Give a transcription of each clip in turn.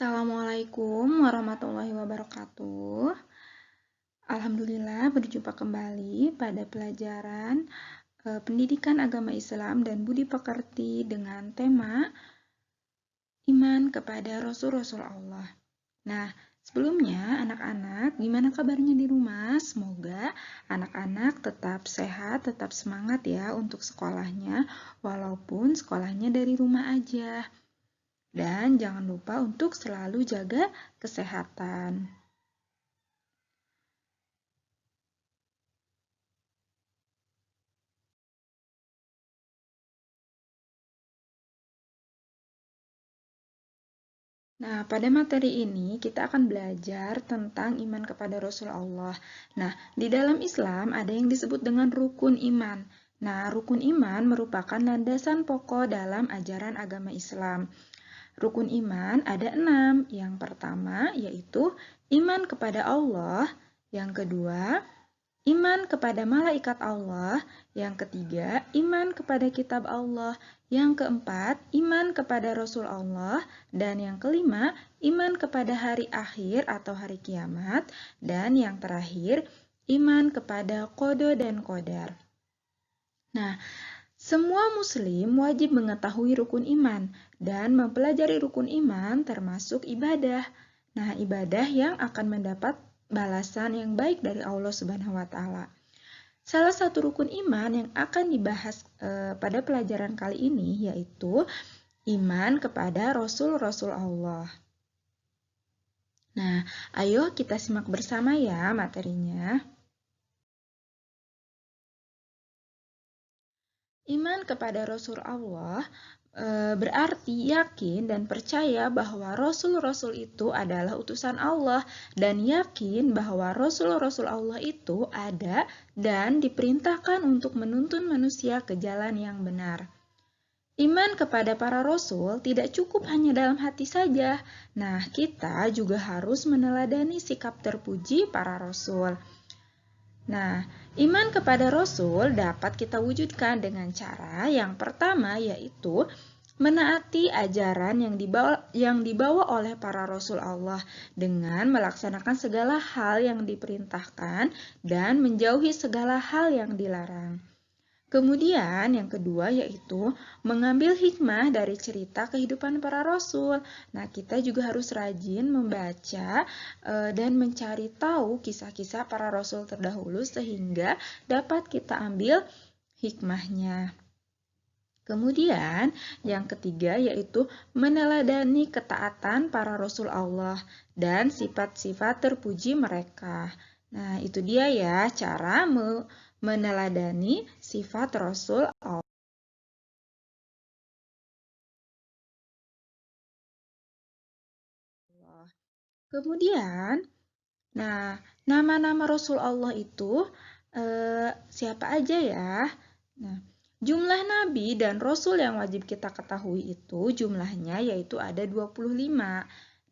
Assalamualaikum warahmatullahi wabarakatuh. Alhamdulillah berjumpa kembali pada pelajaran Pendidikan Agama Islam dan Budi Pekerti dengan tema Iman kepada Rasul-Rasul Allah. Nah, sebelumnya anak-anak, gimana kabarnya di rumah? Semoga anak-anak tetap sehat, tetap semangat ya untuk sekolahnya, walaupun sekolahnya dari rumah aja. Dan jangan lupa untuk selalu jaga kesehatan. Nah, pada materi ini kita akan belajar tentang iman kepada Rasul Allah. Nah, di dalam Islam ada yang disebut dengan rukun iman. Nah, rukun iman merupakan landasan pokok dalam ajaran agama Islam. Rukun iman ada 6. Yang pertama yaitu iman kepada Allah. Yang kedua, iman kepada malaikat Allah. Yang ketiga, iman kepada kitab Allah. Yang keempat, iman kepada Rasul Allah. Dan yang kelima, iman kepada hari akhir atau hari kiamat. Dan yang terakhir, iman kepada qada dan qadar. Nah, semua muslim wajib mengetahui rukun iman dan mempelajari rukun iman termasuk ibadah. Nah, ibadah yang akan mendapat balasan yang baik dari Allah Subhanahu wa taala. Salah satu rukun iman yang akan dibahas pada pelajaran kali ini yaitu iman kepada Rasul-Rasul Allah. Nah, ayo kita simak bersama ya materinya. Iman kepada Rasul Allah berarti yakin dan percaya bahwa Rasul-Rasul itu adalah utusan Allah dan yakin bahwa Rasul-Rasul Allah itu ada dan diperintahkan untuk menuntun manusia ke jalan yang benar. Iman kepada para Rasul tidak cukup hanya dalam hati saja. Nah, kita juga harus meneladani sikap terpuji para Rasul. Nah, iman kepada Rasul dapat kita wujudkan dengan cara yang pertama yaitu menaati ajaran yang dibawa oleh para Rasul Allah dengan melaksanakan segala hal yang diperintahkan dan menjauhi segala hal yang dilarang. Kemudian yang kedua yaitu mengambil hikmah dari cerita kehidupan para rasul. Nah, kita juga harus rajin membaca dan mencari tahu kisah-kisah para rasul terdahulu sehingga dapat kita ambil hikmahnya. Kemudian yang ketiga yaitu meneladani ketaatan para rasul Allah dan sifat-sifat terpuji mereka. Nah, itu dia ya cara meneladani sifat Rasul Allah. Kemudian, nah, nama-nama Rasul Allah itu siapa aja ya? Nah, jumlah nabi dan rasul yang wajib kita ketahui itu jumlahnya yaitu ada 25.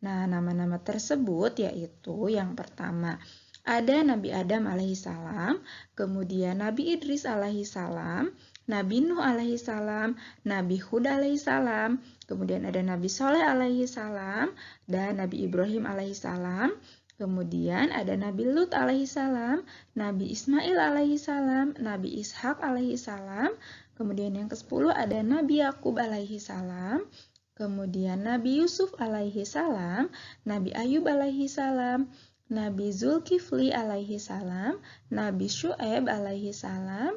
Nah, nama-nama tersebut yaitu yang pertama ada Nabi Adam alaihissalam, kemudian Nabi Idris alaihissalam, Nabi Nuh alaihissalam, Nabi Hud alaihissalam, kemudian ada Nabi Soleh alaihissalam, dan Nabi Ibrahim alaihissalam. Kemudian ada Nabi Lut alaihissalam, Nabi Ismail alaihissalam, Nabi Ishak alaihissalam. Kemudian yang ke-10 ada Nabi Yakub alaihissalam. Kemudian Nabi Yusuf alaihissalam, Nabi Ayub alaihissalam, Nabi Zulkifli alaihissalam, Nabi Syu'aib alaihissalam.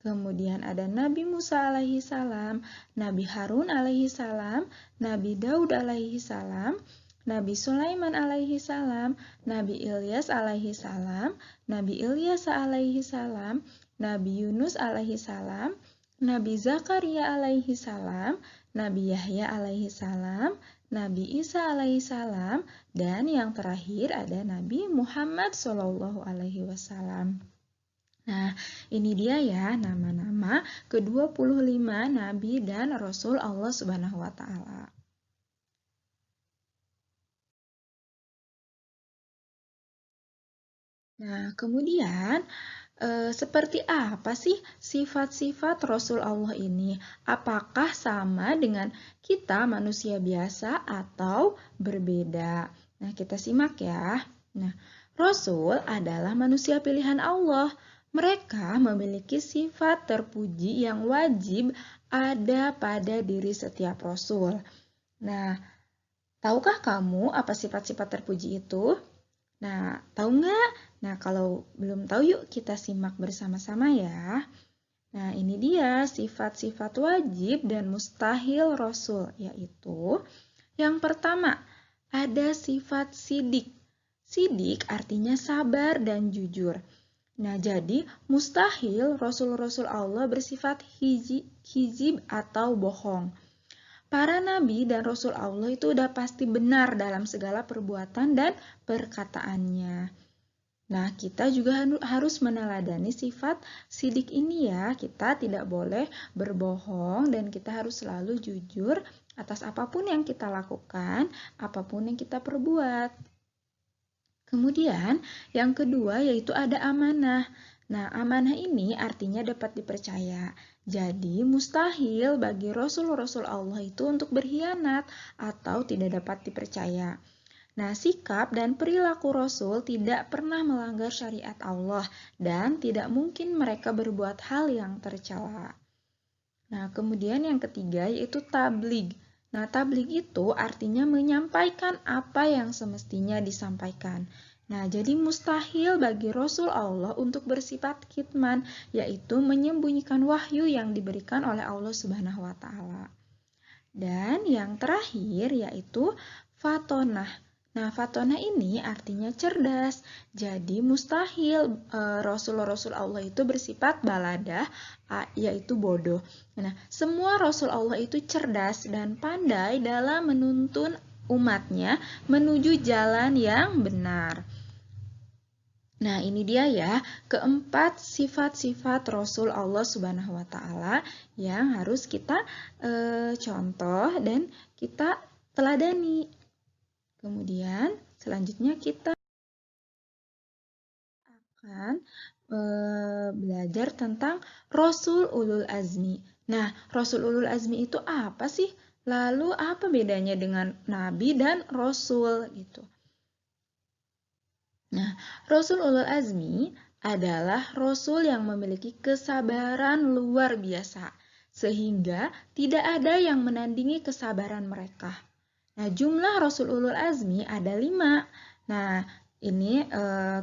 Kemudian ada Nabi Musa alaihissalam, Nabi Harun alaihissalam, Nabi Daud alaihissalam, Nabi Sulaiman alaihissalam, Nabi Ilyas alaihissalam, Nabi Ilyas alaihissalam, Nabi Yunus alaihissalam, Nabi Zakaria alaihissalam, Nabi Yahya alaihissalam, Nabi Isa alaihissalam, dan yang terakhir ada Nabi Muhammad sallallahu alaihi wasallam. Nah, ini dia ya nama-nama ke-25 Nabi dan Rasul Allah Subhanahu wa taala. Nah, kemudian Seperti apa sih sifat-sifat Rasul Allah ini? Apakah sama dengan kita manusia biasa atau berbeda? Nah, kita simak ya. Nah, Rasul adalah manusia pilihan Allah. Mereka memiliki sifat terpuji yang wajib ada pada diri setiap Rasul. Nah, tahukah kamu apa sifat-sifat terpuji itu? Nah, tahu nggak? Nah, kalau belum tahu yuk kita simak bersama-sama ya. Nah, ini dia sifat-sifat wajib dan mustahil Rasul, yaitu yang pertama, ada sifat sidik. Sidik artinya sabar dan jujur. Nah, jadi mustahil Rasul-Rasul Allah bersifat hizib atau bohong. Para nabi dan rasul Allah itu udah pasti benar dalam segala perbuatan dan perkataannya. Nah, kita juga harus meneladani sifat sidik ini ya. Kita tidak boleh berbohong dan kita harus selalu jujur atas apapun yang kita lakukan, apapun yang kita perbuat. Kemudian, yang kedua yaitu ada amanah. Nah, amanah ini artinya dapat dipercaya. Jadi, mustahil bagi Rasul-Rasul Allah itu untuk berkhianat atau tidak dapat dipercaya. Nah, sikap dan perilaku Rasul tidak pernah melanggar syariat Allah dan tidak mungkin mereka berbuat hal yang tercela. Nah, kemudian yang ketiga yaitu tabligh. Nah, tabligh itu artinya menyampaikan apa yang semestinya disampaikan. Nah, jadi mustahil bagi Rasul Allah untuk bersifat kitman, yaitu menyembunyikan wahyu yang diberikan oleh Allah Subhanahu wa taala. Dan yang terakhir yaitu fatonah. Nah, fatonah ini artinya cerdas. Jadi mustahil Rasul-Rasul Allah itu bersifat baladah, yaitu bodoh. Nah, semua Rasul Allah itu cerdas dan pandai dalam menuntun umatnya menuju jalan yang benar. Nah, ini dia ya, keempat sifat-sifat Rasul Allah Subhanahu wa taala yang harus kita contoh dan kita teladani. Kemudian, selanjutnya kita akan belajar tentang Rasul Ulul Azmi. Nah, Rasul Ulul Azmi itu apa sih? Lalu apa bedanya dengan Nabi dan Rasul gitu? Nah, Rasul Ulul Azmi adalah Rasul yang memiliki kesabaran luar biasa, sehingga tidak ada yang menandingi kesabaran mereka. Nah, jumlah Rasul Ulul Azmi ada 5. Nah, ini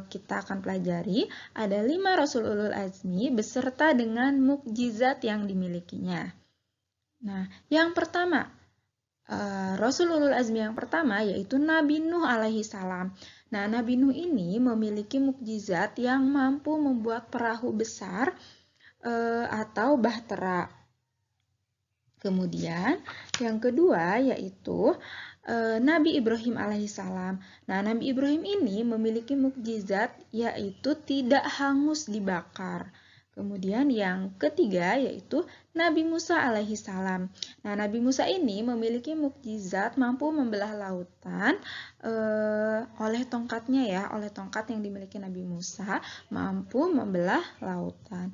kita akan pelajari, ada 5 Rasul Ulul Azmi beserta dengan mukjizat yang dimilikinya. Nah, yang pertama, Rasul Ulul Azmi yang pertama yaitu Nabi Nuh alaihi salam. Nah, Nabi Nuh ini memiliki mukjizat yang mampu membuat perahu besar atau bahtera. Kemudian, yang kedua yaitu Nabi Ibrahim alaihissalam. Nah, Nabi Ibrahim ini memiliki mukjizat yaitu tidak hangus dibakar. Kemudian yang ketiga yaitu Nabi Musa alaihissalam. Nah, Nabi Musa ini memiliki mukjizat mampu membelah lautan oleh tongkatnya ya, oleh tongkat yang dimiliki Nabi Musa mampu membelah lautan.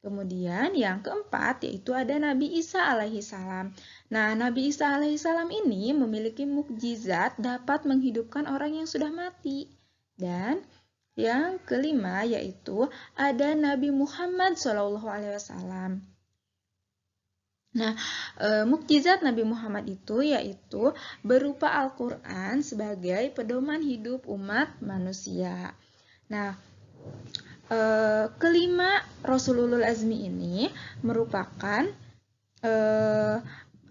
Kemudian yang keempat yaitu ada Nabi Isa alaihissalam. Nah, Nabi Isa alaihissalam ini memiliki mukjizat dapat menghidupkan orang yang sudah mati. Dan yang kelima yaitu ada Nabi Muhammad SAW. Nah, mukjizat Nabi Muhammad itu yaitu berupa Al-Quran sebagai pedoman hidup umat manusia. Nah, kelima Rasulul Azmi ini merupakan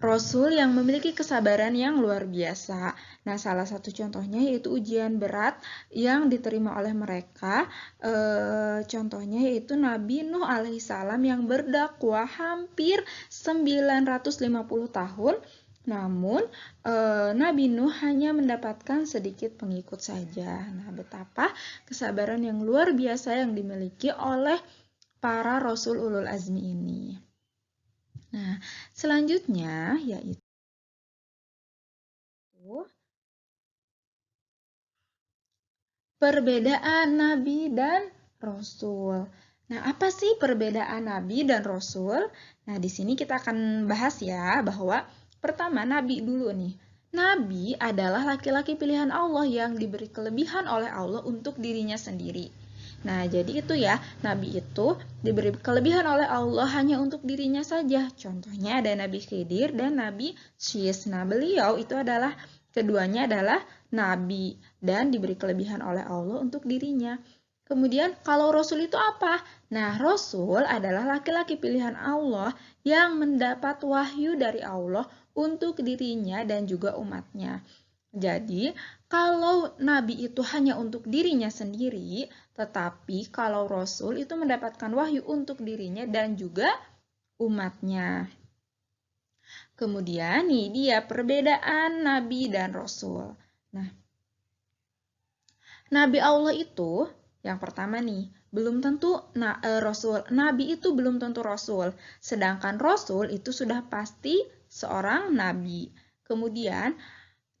Rasul yang memiliki kesabaran yang luar biasa. Nah, salah satu contohnya yaitu ujian berat yang diterima oleh mereka. Contohnya yaitu Nabi Nuh alaihissalam yang berdakwah hampir 950 tahun. Namun, Nabi Nuh hanya mendapatkan sedikit pengikut saja. Nah, betapa kesabaran yang luar biasa yang dimiliki oleh para Rasul Ulul Azmi ini. Nah, selanjutnya yaitu perbedaan Nabi dan Rasul. Nah, apa sih perbedaan nabi dan rasul? Nah, di sini kita akan bahas ya bahwa pertama nabi dulu nih. Nabi adalah laki-laki pilihan Allah yang diberi kelebihan oleh Allah untuk dirinya sendiri. Nah, jadi itu ya, nabi itu diberi kelebihan oleh Allah hanya untuk dirinya saja. Contohnya ada Nabi Khidir dan Nabi Syis. Nah, beliau itu adalah keduanya adalah nabi dan diberi kelebihan oleh Allah untuk dirinya. Kemudian kalau Rasul itu apa? Nah, Rasul adalah laki-laki pilihan Allah yang mendapat wahyu dari Allah untuk dirinya dan juga umatnya. Jadi, kalau Nabi itu hanya untuk dirinya sendiri, tetapi kalau Rasul itu mendapatkan wahyu untuk dirinya dan juga umatnya. Kemudian nih dia perbedaan Nabi dan Rasul. Nah, Nabi Allah itu yang pertama nih, belum tentu Rasul. Nabi itu belum tentu Rasul. Sedangkan Rasul itu sudah pasti seorang Nabi. Kemudian,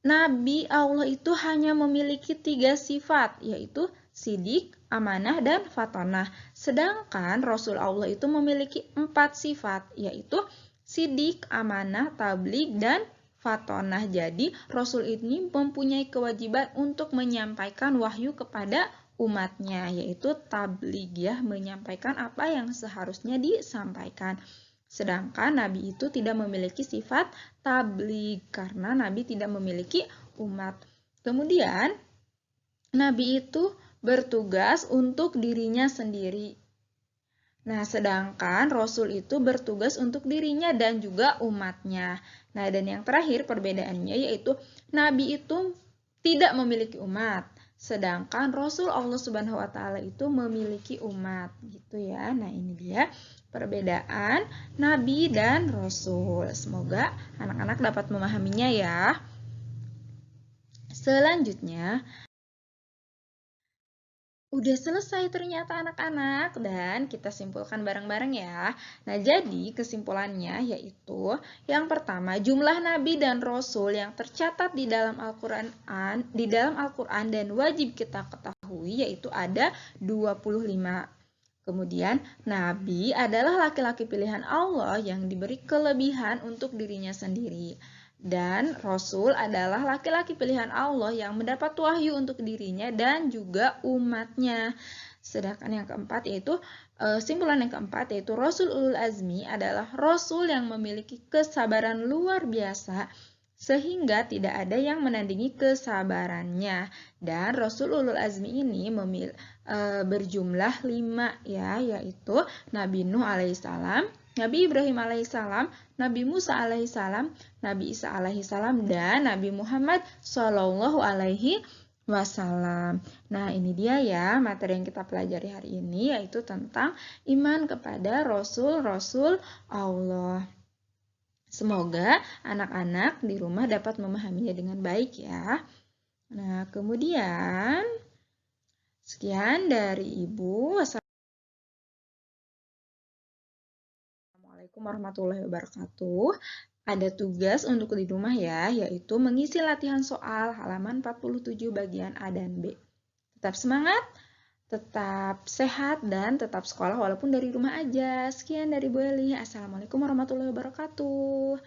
Nabi Allah itu hanya memiliki 3 sifat, yaitu sidik, amanah, dan fatonah. Sedangkan Rasul Allah itu memiliki 4 sifat, yaitu sidik, amanah, tabligh, dan fatonah. Jadi, Rasul ini mempunyai kewajiban untuk menyampaikan wahyu kepada umatnya, yaitu tabligh ya, menyampaikan apa yang seharusnya disampaikan. Sedangkan Nabi itu tidak memiliki sifat tabligh karena Nabi tidak memiliki umat. Kemudian, Nabi itu bertugas untuk dirinya sendiri. Nah, sedangkan Rasul itu bertugas untuk dirinya dan juga umatnya. Nah, dan yang terakhir perbedaannya yaitu Nabi itu tidak memiliki umat. Sedangkan Rasul Allah Subhanahu wa taala itu memiliki umat, gitu ya. Nah, ini dia perbedaan Nabi dan Rasul. Semoga anak-anak dapat memahaminya ya. Selanjutnya, udah selesai ternyata anak-anak dan kita simpulkan bareng-bareng ya. Nah, jadi kesimpulannya yaitu yang pertama, jumlah nabi dan rasul yang tercatat di dalam Al-Qur'an dan wajib kita ketahui yaitu ada 25. Kemudian, nabi adalah laki-laki pilihan Allah yang diberi kelebihan untuk dirinya sendiri. Dan Rasul adalah laki-laki pilihan Allah yang mendapat wahyu untuk dirinya dan juga umatnya. Sedangkan yang keempat yaitu, simpulan yang keempat yaitu Rasul Ulul Azmi adalah Rasul yang memiliki kesabaran luar biasa sehingga tidak ada yang menandingi kesabarannya. Dan Rasul Ulul Azmi ini berjumlah 5 ya, yaitu Nabi Nuh alaihissalam, Nabi Ibrahim alaihissalam, Nabi Musa alaihissalam, Nabi Isa alaihissalam, dan Nabi Muhammad Shallallahu alaihi wasallam. Nah, ini dia ya materi yang kita pelajari hari ini yaitu tentang iman kepada Rasul-Rasul Allah. Semoga anak-anak di rumah dapat memahaminya dengan baik ya. Nah, kemudian sekian dari Ibu. Assalamualaikum warahmatullahi wabarakatuh. Ada tugas untuk di rumah ya, yaitu mengisi latihan soal halaman 47 bagian A dan B. Tetap semangat, tetap sehat, dan tetap sekolah walaupun dari rumah aja. Sekian dari Bu Eli. Assalamualaikum warahmatullahi wabarakatuh.